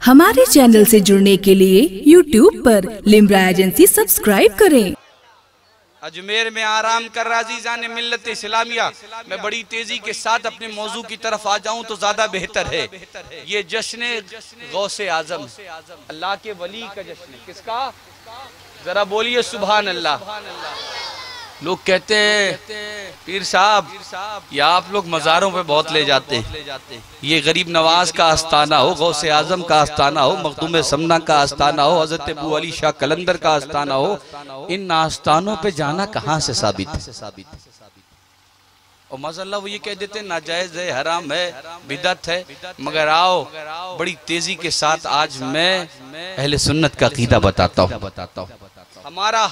हमारे चैनल से जुड़ने के लिए YouTube पर लिम्रा एजेंसी सब्सक्राइब करें। अजमेर में आराम कर राजीजान मिल्लत इस्लामिया। मैं बड़ी तेजी के साथ अपने मौजू की तरफ आ जाऊं तो ज्यादा बेहतर है। ये जश्न गौसे आजम, अल्लाह के वली का जश्न। किसका? जरा बोलिए सुभान अल्लाह। लोग कहते हैं पीर साहब या आप लोग मज़ारों पे बहुत ले जाते हैं। ये गरीब नवाज का आस्थाना हो, गौसे आजम का आस्थाना हो, मखदूम समना का आस्थाना हो, हजरत अबू अली शाह कलंदर का आस्थाना हो, इन आस्थानों पे जाना कहाँ से साबित है? और माज़अल्लाह वो ये कह देते हैं नाजायज है, हराम है, बिदअत है। मगर आओ बड़ी तेजी के साथ आज मैं अहले सुन्नत का अकीदा बताता हूँ। हमारा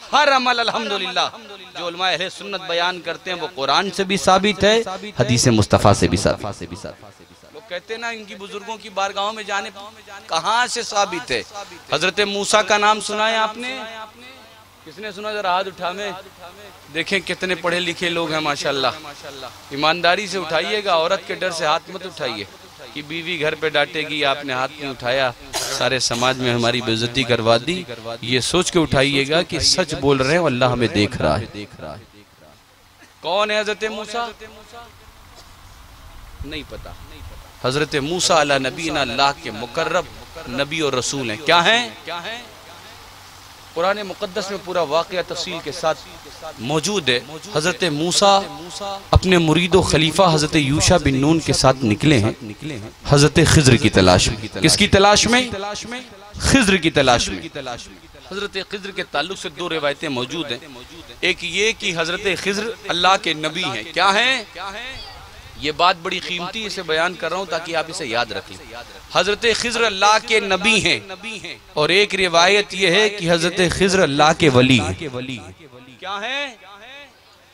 हर अमल अल्हम्दुलिल्लाह जो उलमा अहले सुन्नत बयान करते हैं वो कुरान से भी साबित है, हदीस मुस्तफ़ा से भी साबित। लोग कहते हैं ना इनकी बुजुर्गों की बारगाहों में जाने, कहाँ से साबित है? हजरत मूसा का नाम सुना है आपने? किसने सुना? जरा हाथ उठा में देखें कितने पढ़े लिखे लोग हैं माशाल्लाह। ईमानदारी से उठाइएगा, औरत के डर से हाथ मत उठाइए कि बीवी घर पे डांटेगी, आपने हाथ नहीं उठाया, सारे समाज में हमारी बेइज्जती करवा दी। ये सोच के उठाइएगा कि सच बोल रहे हैं, अल्लाह हमें देख रहा है। कौन है हजरत मूसा? नहीं पता। हजरत मूसा अला नबीना, अल्लाह के मुकर्रब नबी और रसूल हैं। क्या हैं? कुरान मुक़द्दस में पूरा वाक़या तफसील के साथ मौजूद है। हजरत मूसा अपने मुरीदो खलीफा हजरत यूशा बिन नून के साथ निकले हैं हजरत खिज़्र की तलाश में। किसकी तलाश में? खिज़्र की तलाश में। हजरत खिज़्र के ताल्लुक से दो रिवायतें मौजूद हैं। एक ये कि हजरत खिज़्र अल्लाह के नबी हैं। क्या हैं? ये बात बड़ी कीमती, इसे बयान कर रहा हूँ ताकि आप इसे याद रख लें। हजरत खिज़्र अल्लाह के नबी हैं और एक रिवायत ये है कि हजरत खिज़्र अल्लाह के वली हैं। क्या हैं?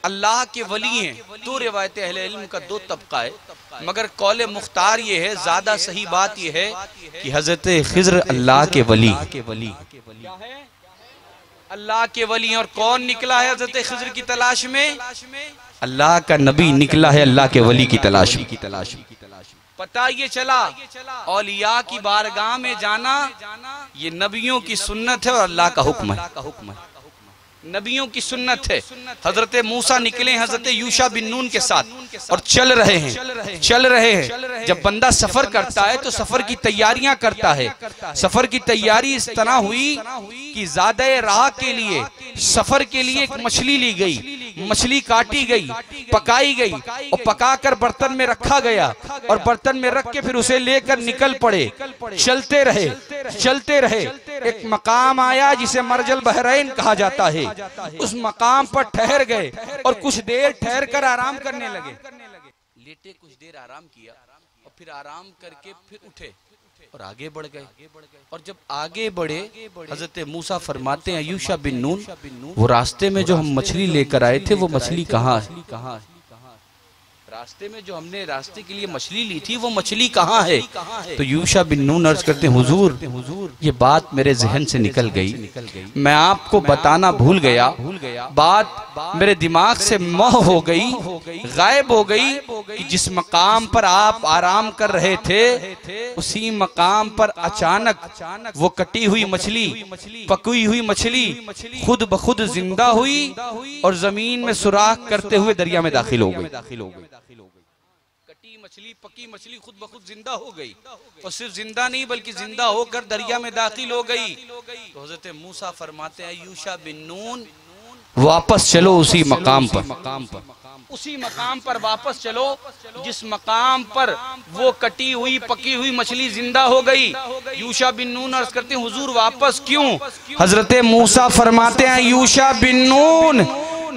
अल्लाह के वली हैं। दो रिवायतें अहले इल्म का दो तबका है, मगर कौले मुख्तार ये है, ज्यादा सही बात ये है कि हजरत खिज़्र अल्लाह के वली। क्या है? अल्लाह के वली। और कौन निकला है हजरत खिज़्र की तलाश में? अल्लाह का नबी निकला है अल्लाह के वली की तलाश में। पता ये चला औलिया की बारगाह में जाना ये नबियों की सुन्नत है और अल्लाह का हुक्म है। नबियों की सुन्नत है। हजरत मूसा निकले हजरत यूशा बिन नून के साथ और चल रहे हैं। जब बंदा सफर करता है तो सफर की तैयारियां करता है। सफर की तैयारी इस तरह हुई कि ज्यादा राह के लिए, सफर के लिए एक मछली ली गई, मछली काटी गई, पकाई गई और पकाकर बर्तन में रखा गया और बर्तन में रख के फिर उसे लेकर निकल पड़े। चलते रहे। एक मकाम आया जिसे मरजल बहरैन कहा जाता है। उस मकाम पर ठहर गए और कुछ देर ठहर कर आराम करने लगे। लेटे कुछ देर आराम किया और फिर आराम करके फिर उठे और आगे बढ़ गए। और जब आगे बढ़े हजरत मूसा फरमाते हैं यूशा बिन नून, वो रास्ते में जो हम मछली लेकर आए थे वो मछली कहाँ है? रास्ते में जो हमने रास्ते के लिए मछली ली थी वो मछली कहाँ है? तो यूशा बिन नून अर्ज करते हैं हुजूर ये बात मेरे जहन से निकल गई, मैं आपको बताना भूल गया, बात मेरे दिमाग से मोह हो गई, गायब हो गई कि जिस मकाम पर आप आराम कर रहे थे उसी मकाम पर अचानक वो कटी हुई मछली, पकी हुई मछली खुद ब खुद जिंदा हुई और जमीन में सुराख करते हुए दरिया में दाखिल हो गई। कटी मछली, पकी मछली खुद ब खुद जिंदा हो गई और सिर्फ जिंदा नहीं बल्कि जिंदा होकर दरिया में दाखिल हो गई। तो हजरत मूसा फरमाते हैं यूशा बिन नून वापस चलो उसी मकाम पर वापस चलो जिस मकाम पर वो कटी हुई पकी हुई मछली जिंदा हो गई। यूशा बिन नून अर्ज करते हैं हुजूर वापस क्यों? हजरत मूसा फरमाते हैं यूशा बिन नून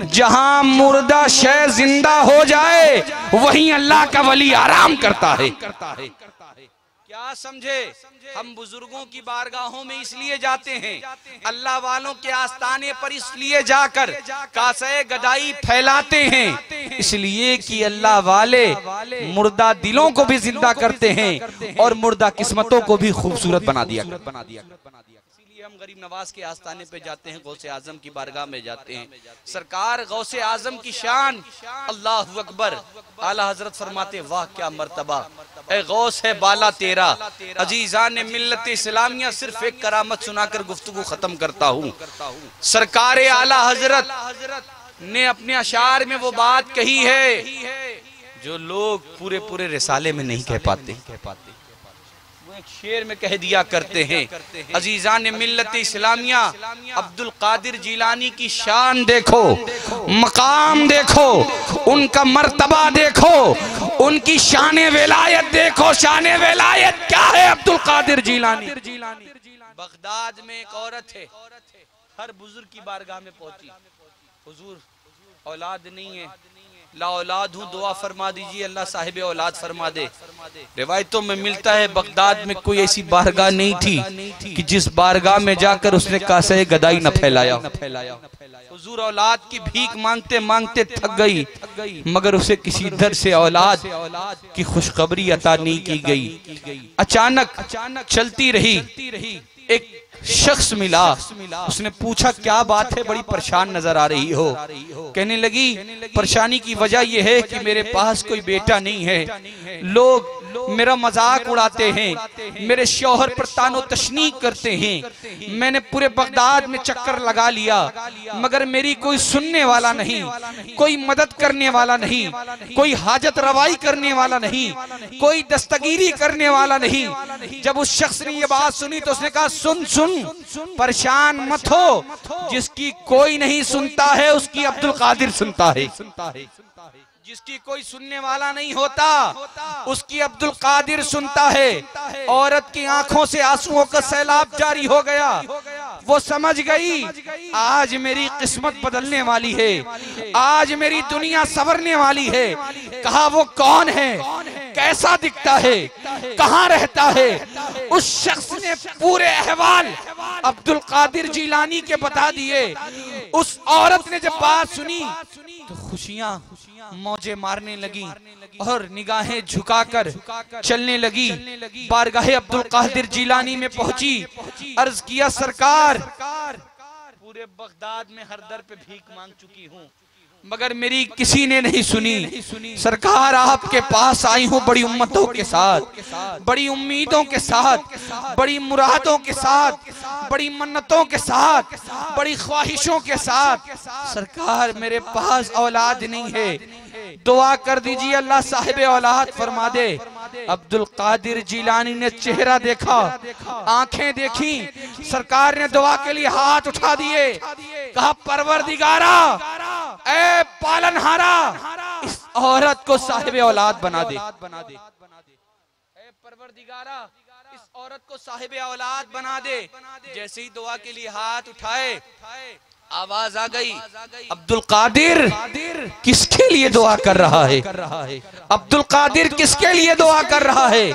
जहां मुर्दा शय जिंदा हो जाए वहीं अल्लाह का वली आराम करता है। क्या समझे? हम बुजुर्गों की बारगाहों में इसलिए जाते हैं, अल्लाह वालों के आस्थाने पर इसलिए जाकर कासे गदाई फैलाते हैं, इसलिए कि अल्लाह वाले मुर्दा दिलों को भी जिंदा करते हैं और मुर्दा किस्मतों को भी खूबसूरत बना दिया। हम गरीब नवाज के आस्थाने पे जाते हैं, गौसे आजम की बारगाह में जाते हैं। सरकार गौसे आजम की शान, अल्लाह अकबर। आला हजरत फरमाते वाह क्या मर्तबा, ए गौस है बाला तेरा। अजीजान मिल्लत इस्लामिया, सिर्फ एक करामत सुनाकर गुफ्तगू खत्म करता हूँ। सरकार आला हजरत ने अपने अशार में वो बात कही है जो लोग पूरे पूरे रिसाले में नहीं कह पाते। वो एक शेर में कह दिया करते हैं, अजीजान मिल्लत इस्लामिया, अब्दुल कादिर जिलानी की शान देखो, मकाम देखो, उनका मर्तबा देखो, उनकी शान विलायत देखो। शान विलायत क्या है अब्दुल कादिर जिलानी? बगदाद में एक औरत है, हर बुजुर्ग की बारगाह में पहुंची, हुजूर औलाद नहीं है, ला औलाद हूँ, दुआ फरमा दीजिए अल्लाह साहिब औलाद फरमा दे। रिवायतों में मिलता है बगदाद में कोई ऐसी बारगाह नहीं थी कि जिस बारगाह में जाकर उसने कासे गदाई न फैलाया। हुजूर औलाद की भीख मांगते मांगते थक गई, मगर उसे किसी दर से औलाद की खुशखबरी अता नहीं की गई। अचानक चलती रही, एक शख्स मिला, उसने पूछा क्या बात है, बड़ी परेशान नजर आ रही हो। कहने लगी परेशानी की वजह यह है कि मेरे पास कोई बेटा नहीं है, लोग मेरा मजाक उड़ाते हैं, मेरे शौहर पर तानो तशनी करते हैं, मैंने पूरे बगदाद में चक्कर लगा लिया मगर मेरी कोई सुनने वाला नहीं, कोई मदद करने वाला नहीं, कोई हाजत रवाई करने वाला नहीं, कोई दस्तगीरी करने वाला नहीं। जब उस शख्स ने ये बात सुनी तो उसने कहा सुन सुन, परेशान मत हो, जिसकी कोई नहीं सुनता है उसकी अब्दुल कादिर सुनता है। जिसकी कोई सुनने वाला नहीं होता उसकी अब्दुल कादिर सुनता है। औरत की आंखों से आंसुओं का सैलाब जारी हो गया। वो समझ गई आज मेरी किस्मत बदलने वाली है, आज मेरी दुनिया संवरने वाली है। कहा वो कौन है, कैसा दिखता है, कहाँ रहता है? उस शख्स ने पूरे अहवाल अब्दुल कादिर जिलानी के बता दिए। उस औरत ने जब बात सुनी तो खुशियां मौजे मारने लगी और निगाहें झुकाकर चलने लगी। बारगाहे अब्दुल कादिर जिलानी में पहुंची, अर्ज किया सरकार पूरे बगदाद में हर दर पे भीख मांग चुकी हूँ मगर मेरी किसी ने नहीं सुनी। सरकार आपके पास आई हूँ बड़ी उम्मतों के साथ, बड़ी उम्मीदों के साथ, बड़ी मुरादों के साथ, बड़ी मन्नतों के साथ, बड़ी ख्वाहिशों के साथ। सरकार मेरे पास औलाद नहीं है, दुआ कर दीजिए अल्लाह साहिब औलाद फरमा दे। अब्दुल कादिर जिलानी ने चेहरा देखा, आंखें देखी, सरकार ने दुआ के लिए हाथ उठा दिए, कहा परवरदिगारा ऐ पालनहारा इस औरत को साहिब औलाद बना दे। ऐ परवरदिगारा इस औरत को साहिब औलाद बना दे। जैसे ही दुआ के लिए हाथ उठाए आवाज आ गई, अब्दुल कादिर किसके लिए दुआ कर रहा है? अब्दुल कादिर किसके लिए दुआ कर रहा है?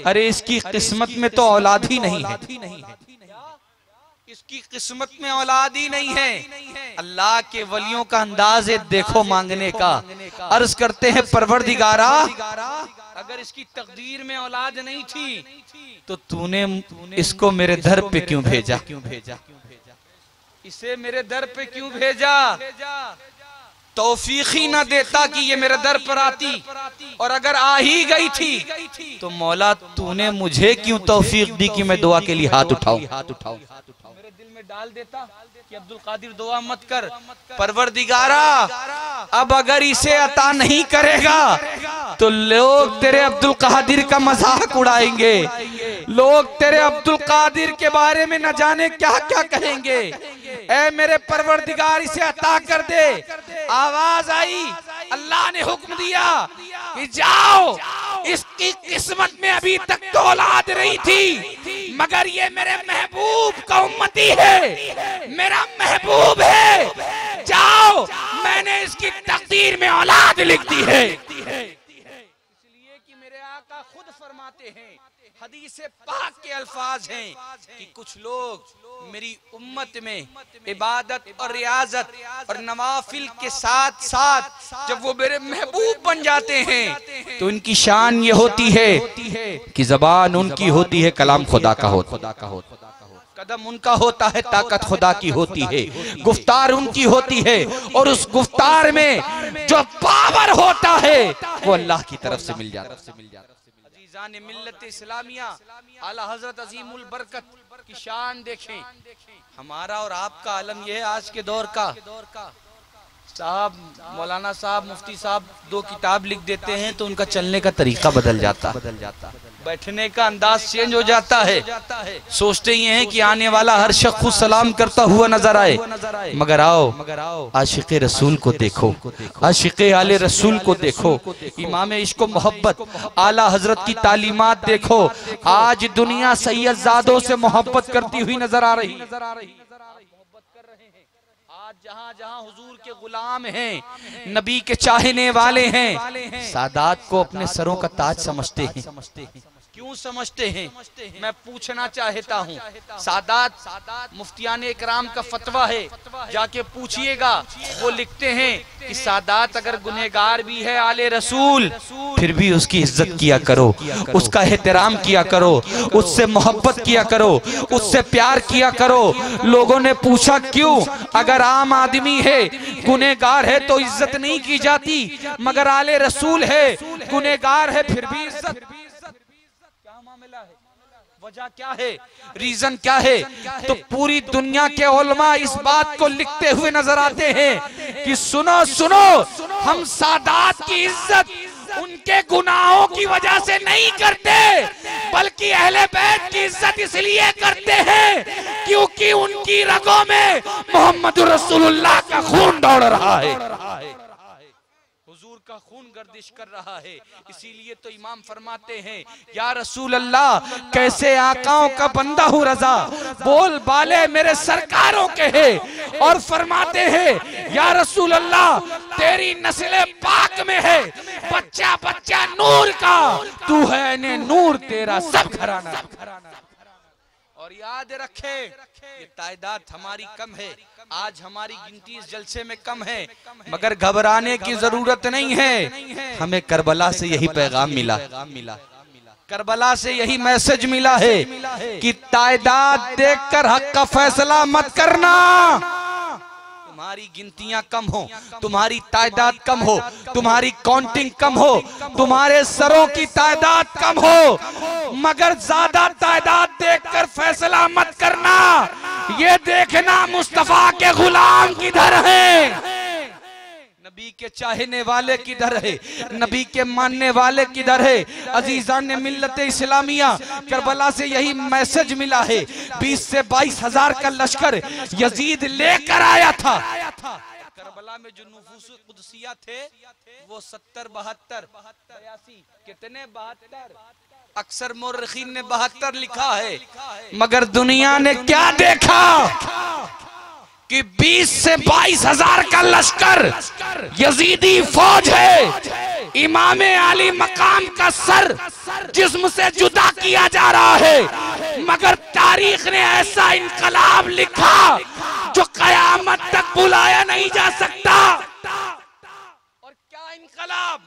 अरे इसकी किस्मत में तो औलाद ही नहीं है, इसकी किस्मत में औलाद ही नहीं है। अल्लाह के वलियों का अंदाज देखो मांगने का। अर्ज करते हैं परवरदिगारा अगर इसकी तकदीर में औलाद नहीं थी तो तूने इसको मेरे दर पे क्यों भेजा? इसे मेरे दर पे क्यों भेजा? तौफीक ही ना देता कि ये मेरे दर पर आती, और अगर आ ही गई थी तो मौला तूने मुझे क्यों तौफीक दी कि मैं दुआ के लिए हाथ उठाऊं? मेरे दिल में डाल देता कि अब्दुल कादिर दुआ मत कर। परवरदिगारा अब अगर इसे अता नहीं करेगा तो लोग तेरे अब्दुल कादिर का मजाक उड़ाएंगे, लोग तेरे अब्दुल कादिर के बारे में न जाने क्या क्या कहेंगे। ऐ मेरे परवरदिगार इसे अता कर दे। आवाज आई, अल्लाह ने हुक्म दिया कि जाओ, इसकी किस्मत में अभी तक तो औलाद नहीं थी मगर ये मेरे महबूब का उम्मती है, मेरा महबूब है। जाओ, मैंने इसकी तकदीर में औलाद लिख दी है। इसलिए कि मेरे आका खुद फरमाते हैं, हदीस पाक के अल्फाज हैं कि कुछ लोग मेरी उम्मत में इबादत और रियाजत और नवाफिल के साथ साथ जब वो मेरे महबूब बन जाते हैं तो इनकी शान ये होती है कि ज़बान उनकी होती है कलाम खुदा का हो, कदम उनका होता है, ताकत खुदा की होती है, गुफ्तार उनकी होती है, और उस गुफ्तार में जो पावर होता है वो अल्लाह की तरफ से मिल जाता है। अजीजान मिल्लत इस्लामिया, आला हजरत अजीमुल बरकत की शान देखें। हमारा और आपका आलम यह है आज के दौर का। साहब मौलाना साहब मुफ्ती साहब 2 किताब लिख देते हैं तो उनका चलने का तरीका बदल जाता, बैठने का अंदाज चेंज हो जाता है। सोचते ये हैं कि आने वाला हर शख्स खुद सलाम करता हुआ नजर आए, मगर आओ आशिक़े रसूल को देखो, आशिक़े आले रसूल को देखो, इमाम इश्क व मोहब्बत आला हजरत की तालीमात देखो। आज दुनिया सैयदजादों से मोहब्बत करती हुई नजर आ रही। आज जहाँ जहाँ हुजूर के गुलाम हैं, नबी के चाहने वाले हैं, सादात को अपने सरों का ताज समझते हैं। क्यों समझते हैं? मैं पूछना चाहता हूँ। सादात मुफ्तियान इकराम का फतवा है, जाके पूछिएगा। वो लिखते हैं कि सादात अगर गुनहगार भी है आले रसूल, फिर भी उसकी इज्जत किया करो, उसका एहतराम किया करो, उससे मोहब्बत किया करो, उससे प्यार किया करो। लोगों ने पूछा क्यों? अगर आम आदमी है, गुनहगार है तो इज्जत नहीं की जाती, मगर आले रसूल है, गुनहगार है फिर भी इज्जत। वजह क्या है? रीजन क्या है? तो पूरी दुनिया के उलमा इस बात को लिखते हुए नजर आते हैं कि सुनो सुनो, हम सादात की इज्जत उनके गुनाहों की वजह से नहीं करते, बल्कि अहले बैत की इज्जत इसलिए करते हैं क्योंकि उनकी रगों में मोहम्मद रसूलुल्लाह का खून दौड़ रहा है, का खून गर्दिश कर रहा है। इसीलिए तो इमाम फरमाते हैं, या रसूल अल्लाह कैसे आकाओं का बंदा हूँ रजा, बोल बाले मेरे सरकारों के हैं। और फरमाते हैं, या रसूल अल्लाह तेरी नस्ल पाक में है, बच्चा बच्चा नूर का, तू है ने नूर तेरा सब घराना। और याद रखे, ये तादाद हमारी कम है, आज हमारी गिनती इस जलसे में कम है, मगर घबराने की जरूरत नहीं है। हमें करबला से यही पैगाम मिला, करबला से यही मैसेज मिला है कि तादाद देखकर हक का फैसला मत करना। तुम्हारी गिनतियां कम हो, तुम्हारी तादाद कम हो, तुम्हारी काउंटिंग कम हो, तुम्हारे सरों की तादाद कम हो, मगर ज्यादा तादाद देखकर फैसला मत करना। ये देखना मुस्तफा के गुलाम किधर है, नबी के चाहने वाले किधर है, नबी के मानने वाले किधर है। अजीजान ने मिल्लत इस्लामिया, करबला से यही मैसेज मिला है। 20 से 22 हजार का लश्कर यजीद लेकर आया था। करबला में जो नुफूस कुदसिया थे वो 70, 72, 82, कितने 72, अक्सर मुर्रिखीन ने 72 लिखा है, मगर दुनिया ने क्या देखा कि 20 से 22 हजार का लश्कर यजीदी फौज है, इमाम आली मकाम का सर जिस्म से जुदा किया जा रहा है। मगर तारीख ने ऐसा इनकलाब लिखा जो कयामत तक बुलाया नहीं जा सकता। और क्या इनकलाब?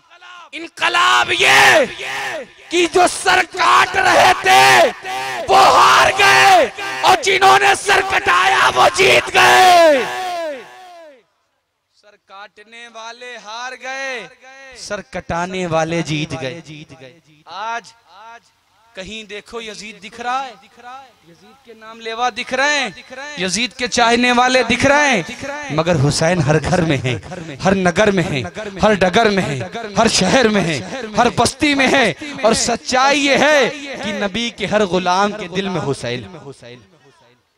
इनकलाब ये कि जो सर काट रहे थे वो हार गए, और जिन्होंने सर कटाया वो जीत गए। सर काटने वाले हार गए, सर कटाने वाले जीत गए। आज कहीं देखो यजीद दिख रहा है, यजीद के नाम लेवा दिख रहे हैं, यजीद के चाहने वाले दिख रहे हैं, मगर हुसैन हर घर में है, हर नगर में है, हर डगर में है, हर शहर में है, हर बस्ती में है। और सच्चाई ये है कि नबी के हर गुलाम के दिल में हुसैन,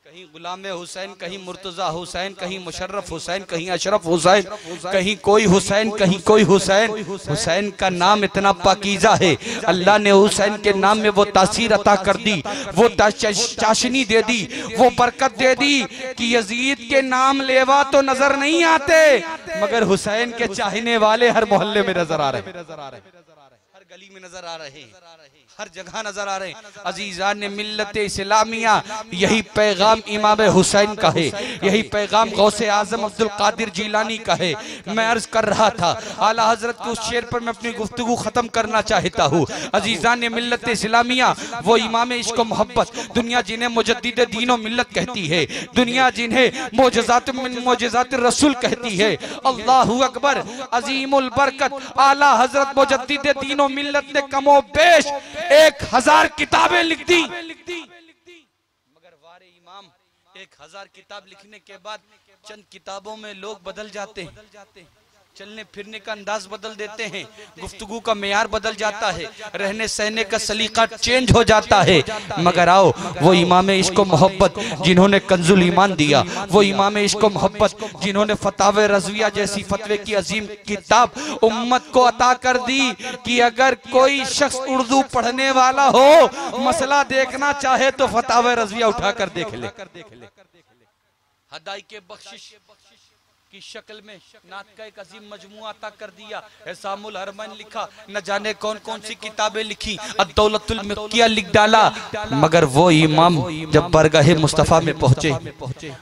कहीं गुलाम हुसैन, कहीं मुर्तजा हुसैन, कहीं मुशर्रफ हुसैन, कहीं अशरफ हुसैन, कहीं कोई हुसैन, कहीं कोई हुसैन। हुसैन का नाम इतना पाकीज़ा है, अल्लाह ने हुसैन के नाम में वो तासीर अता कर दी, वो चाशनी दे दी, वो बरकत दे दी कि यजीद के नाम लेवा तो नजर नहीं आते, मगर हुसैन के चाहने वाले हर मोहल्ले में नजर आ रहे, हर गली में नजर आ रहे, हर जगह नजर आ रहे हैं। अजीजान मिल्लत इस्लामिया, यही पैगाम इमाम हुसैन का है, यही पैगाम गौसे आजम अब्दुल कादिर जीलानी का है। मैं अर्ज कर रहा था, आला हजरत के उस शेर पर मैं अपनी गुफ्तगू खत्म करना चाहता हूँ। अजीजान मिल्लत इस्लामिया, वो इमाम इश्क व मोहब्बत, दुनिया जिन्हें मुजद्दिद दीन व मिल्लत कहती है, दुनिया जिन्हें मोजज़ात रसूल कहती है। अल्लाहु अकबर, अजीमुल बरकत आला हजरत मुजद्दिद दीन व मिल्लत ने कमो बेश 1000 किताबें लिख दी, मगर वारे इमाम 1000 किताब लिखने के बाद चंद किताबों में लोग बदल जाते हैं, चलने फिरने का अंदाज बदल देते हैं, गुफ्तगू का मेयार बदल जाता है, रहने सहने का सलीका चेंज हो जाता है। मगर आओ, वो इमाम इश्क व मोहब्बत जिन्होंने कंजुल ईमान दिया, वो इमाम इश्क व मोहब्बत जिन्होंने फतावे रज़विया जैसी फतवे की अजीम किताब उम्मत को अता कर दी कि अगर कोई शख्स उर्दू पढ़ने वाला हो, मसला देखना चाहे तो फतावे रज़विया उठाकर देख ले। हदाई के बख्शिश की शक्ल में नात का एक अजीम मजमुआ अता कर दिया। एहसामुल हरमैन लिखा, न जाने कौन कौन सी किताबें लिखी, अद्दौलतुल मक्किया लिख डाला। मगर वो इमाम जब बरगाहे मुस्तफ़ा में पहुंचे,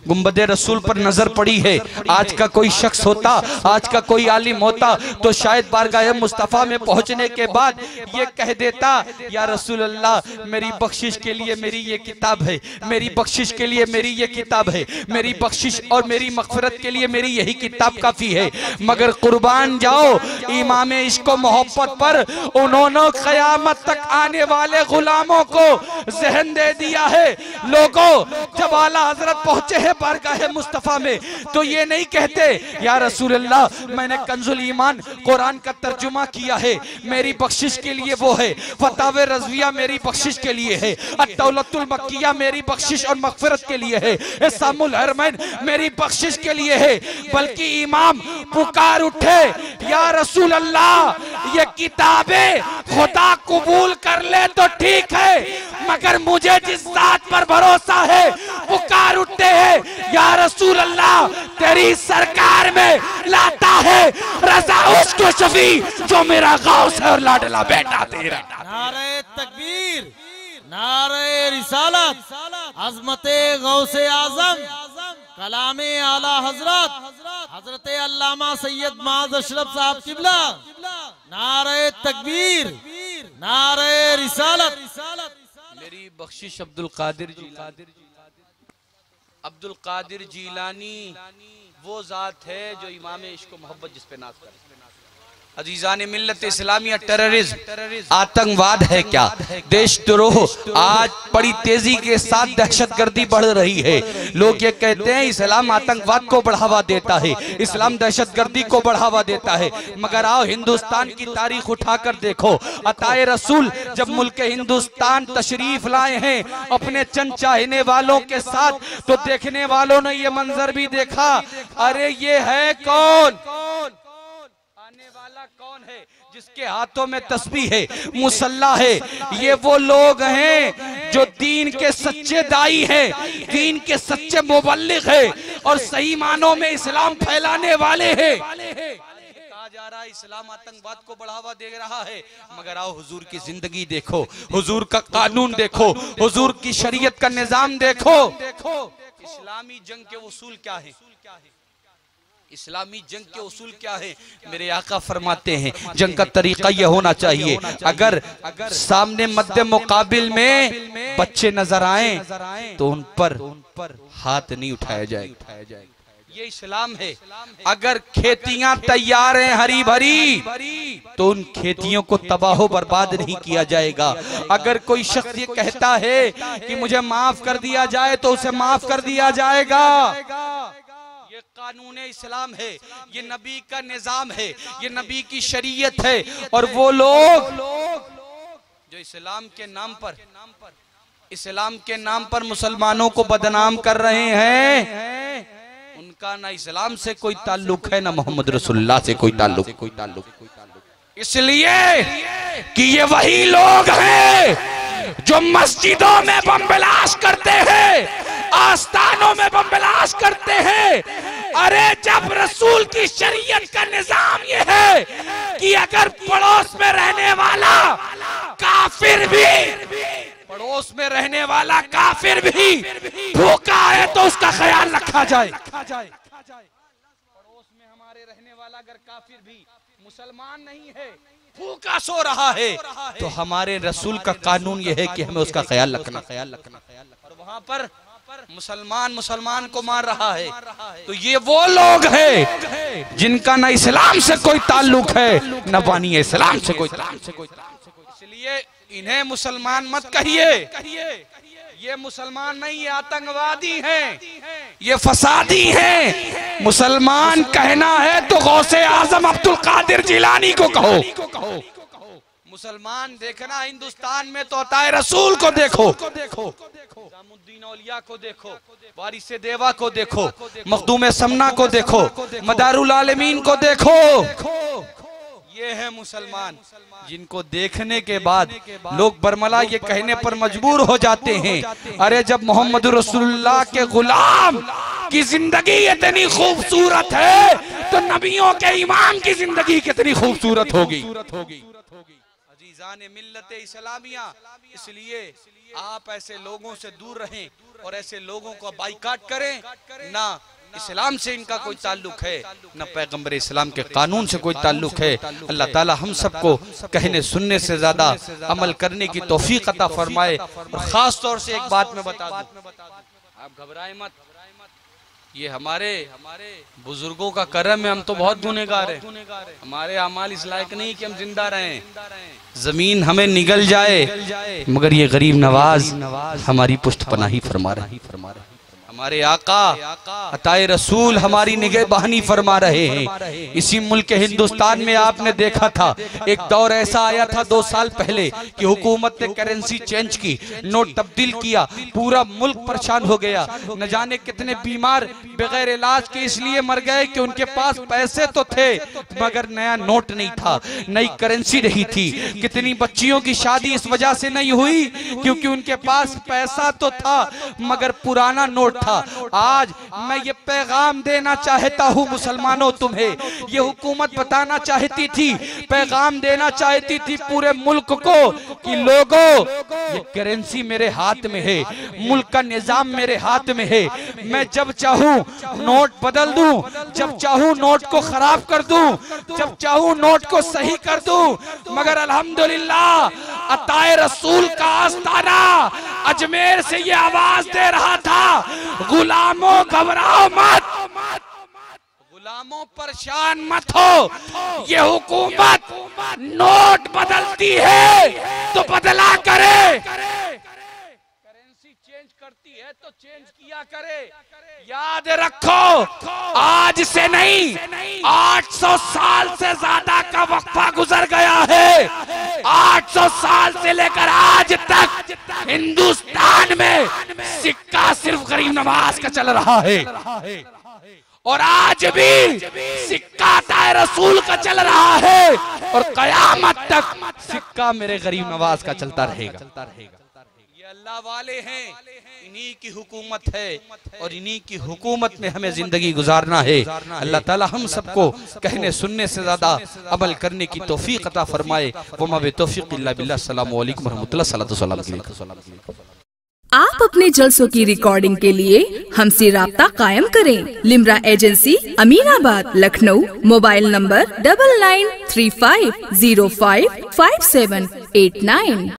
गुंबदे रसूल पर नजर पड़ी है। आज का कोई शख्स होता, आज का कोई आलिम होता तो शायद बारगाहे मुस्तफ़ा में पहुंचने के बाद ये कह देता, या रसूल अल्लाह, मेरी बख्शिश के लिए मेरी ये किताब है, मेरी बख्शिश के लिए मेरी ये किताब है, मेरी बख्शिश और मेरी मग़फ़िरत के लिए मेरी यही किताब काफी है। मगर कुर्बान जाओ, इमाम इश्क व मोहब्बत पर उन्होंने क़यामत तक आने वाले गुलामों को ज़हन दे दिया है। लोगों, जब आला हजरत पहुंचे हैं बारगाहे मुस्तफ़ा में तो ये नहीं कहते, या रसूल अल्लाह, मैंने कंजुल ईमान कुरान का तर्जुमा किया है, मेरी बख्शिश के लिए वो है, फतावे रज़विया मेरी बख्शिश के लिए है, अद्दौलतुल मक्किया मेरी बख्शिश और मग़फ़िरत के लिए है, एहसामुल हरमैन मेरी बख्शिश के लिए है। बल्कि इमाम पुकार उठे, या रसूल अल्लाह, ये किताबें खुदा कबूल कर ले तो ठीक है, मगर मुझे जिस जात पर भरोसा है, पुकार उठते हैं, या रसूल अल्लाह, तेरी सरकार में लाता है रज़ा उसको शफी जो मेरा गौस है और लाडला बेटा तेरा। नारे तकबीर, नारे रिसालत, अज़मते गौसे आज़म, कलामे आला हजरत हजरत अल्लामा सैयद माज़ अशरफ साहब किबला। नारे तकबीर, नारे रिसालत। मेरी बख्शिश अब्दुल कादिर जीलानी वो जात है जो इमाम इश्क व मोहब्बत जिस पे नाज करे। अजीजान मिल्लत इस्लामिया, टेररिज्म आतंकवाद है क्या? देशद्रोह आज बड़ी तेजी के साथ दहशतगर्दी बढ़ रही है। लोग ये कहते हैं इस्लाम आतंकवाद को बढ़ावा देता है, इस्लाम दहशतगर्दी को बढ़ावा देता है। मगर आओ, हिंदुस्तान की तारीख उठाकर देखो, अताए रसूल जब मुल्क हिंदुस्तान तशरीफ लाए हैं अपने चंद चाहने वालों के साथ, तो देखने वालों ने ये मंजर भी देखा, अरे ये है कौन, आने वाला कौन है जिसके हाथों में तस्बीह है, मुसल्ला है। ये वो लोग हैं जो दीन के सच्चे दाई हैं, दीन के सच्चे मुबल्लिग हैं और सही मानों में इस्लाम फैलाने वाले हैं। कहा जा रहा है इस्लाम आतंकवाद को बढ़ावा दे रहा है, मगर आओ हुजूर की जिंदगी देखो, हुजूर का कानून देखो, हुजूर की शरीयत का निजाम देखो। इस्लामी जंग के उसूल क्या है? इस्लामी जंग के उसूल क्या है? मेरे आका फरमाते हैं, जंग का तरीका यह होना चाहिए, अगर सामने मद्दे मुकाबिल में बच्चे नजर आए तो उन पर हाथ नहीं उठाया जाएगा। ये इस्लाम है। अगर खेतियां तैयार हैं हरी भरी तो उन खेतियों को तबाह बर्बाद नहीं किया जाएगा। अगर कोई शख्स ये कहता है कि मुझे माफ कर दिया जाए तो उसे माफ कर दिया जाएगा। ये कानून इस्लाम है, ये नबी का निजाम है, ये नबी की शरीयत है। और वो लोग जो इस्लाम के नाम पर मुसलमानों को बदनाम कर रहे हैं, उनका ना इस्लाम से कोई ताल्लुक है, ना मोहम्मद रसूलुल्लाह से कोई ताल्लुक। इसलिए कि ये वही लोग हैं जो मस्जिदों में बम ब्लास्ट करते हैं, आस्थानों में बम ब्लास्ट करते हैं, अरे जब रसूल की शरीयत का निजाम ये है कि अगर पड़ोस में रहने वाला काफिर भी पड़ोस में रहने वाला काफिर भी भूखा है तो उसका ख्याल रखा जाए। पड़ोस में हमारे रहने वाला अगर काफिर भी मुसलमान नहीं है, भूखा सो रहा है, तो हमारे रसूल का कानून यह है कि हमें उसका ख्याल रखना। और वहां पर मुसलमान को मार रहा है, तो ये वो लोग हैं जिनका न इस्लाम से कोई ताल्लुक है न बानी इस्लाम से कोई ताल्लुक। इसलिए इन्हें मुसलमान मत कहिए, ये मुसलमान नहीं, ये आतंकवादी हैं, ये फसादी हैं। मुसलमान कहना है तो गौसे आजम अब्दुल कादिर जिलानी को कहो। मुसलमान देखना हिंदुस्तान में तो अताए रसूल को देखो, निजामुद्दीन औलिया को देखो, वारिसे देवा को देखो, मखदूम समना को देखो, मदारुल आलमीन को देखो। ये है मुसलमान जिनको देखने के बाद लोग बरमला ये कहने पर मजबूर हो जाते हैं, अरे जब मोहम्मद रसूलुल्लाह के गुलाम की जिंदगी इतनी खूबसूरत है तो नबियों के इमाम की जिंदगी कितनी खूबसूरत होगी। अजीजान मिल्लत इस्लामिया, इसलिए आप ऐसे लोगों से दूर रहें और ऐसे लोगों को बाइकाट करें। ना इस्लाम से इनका कोई ताल्लुक है, न पैगंबर इस्लाम के कानून से कोई ताल्लुक है। अल्लाह ताला हम सबको कहने सुनने से ज्यादा अमल करने की तौफीक अता फरमाए। और खास तौर से एक बात मैं बता दूं, आप घबराएं मत, ये हमारे बुजुर्गों का करम है। हम तो बहुत गुनहगार हैं, हमारे अमाल इस लायक नहीं कि हम जिंदा रहें, जमीन हमें निगल जाए, मगर ये गरीब नवाज हमारी पुष्ट पनाही फरमा रहे। हमारे आका अताए रसूल हमारी निगहबानी फरमा रहे हैं। इसी मुल्क हिंदुस्तान में आपने देखा था एक दौर ऐसा आया था 2 साल पहले कि हुकूमत ने करेंसी चेंज की, नोट तब्दील किया, पूरा मुल्क परेशान हो गया। न जाने कितने बीमार बगैर इलाज के इसलिए मर गए कि उनके पास पैसे तो थे मगर नया नोट नहीं था, नई करेंसी नहीं थी। कितनी बच्चियों की शादी इस वजह से नहीं हुई क्योंकि उनके पास पैसा तो था मगर पुराना नोट था। आज मैं ये पैगाम देना चाहता हूँ मुसलमानों तुम्हें, ये हुकूमत बताना चाहती थी, पैगाम देना चाहती थी पूरे मुल्क को कि लोगों ये करेंसी मेरे हाथ में है, मुल्क का निजाम मेरे हाथ में है। मैं जब चाहूँ नोट बदल दूं, जब चाहूँ नोट को खराब कर दूं, जब चाहूँ नोट को सही कर दूं, मगर अल्हम्दुलिल्लाह अताए रसूल का आस्ताना अजमेर से ये आवाज दे रहा था, गुलामों घबराओ मत, गुलामों परेशान मत हो, ये हुकूमत नोट बदलती है तो बदला करे, करेंसी चेंज करती है तो चेंज किया करे। याद रखो आज से नहीं 800 साल से ज्यादा का वक्फा गुजर गया है। 800 साल से लेकर आज तक हिंदुस्तान में सिक्का सिर्फ गरीब नवाज का चल रहा है और आज भी सिक्का ताए रसूल का चल रहा है और कयामत तक सिक्का मेरे गरीब नवाज का चलता रहेगा। ये अल्लाह वाले हैं, इन्हीं की हुकूमत है और इन्हीं की हुकूमत में हमें जिंदगी गुजारना है। अल्लाह ताला हम सबको कहने सुनने से ज्यादा अमल करने की तौफीक अता फरमाए। वमा बितौफीक इल्ला बिल्लाह। अस्सलामु अलैकुम रहमतुल्लाह सल्लल्लाहु। आप अपने जलसों की रिकॉर्डिंग के लिए हमसे राब्ता कायम करें। Limra agency, Aminabad, Lucknow. Mobile number 9935055789।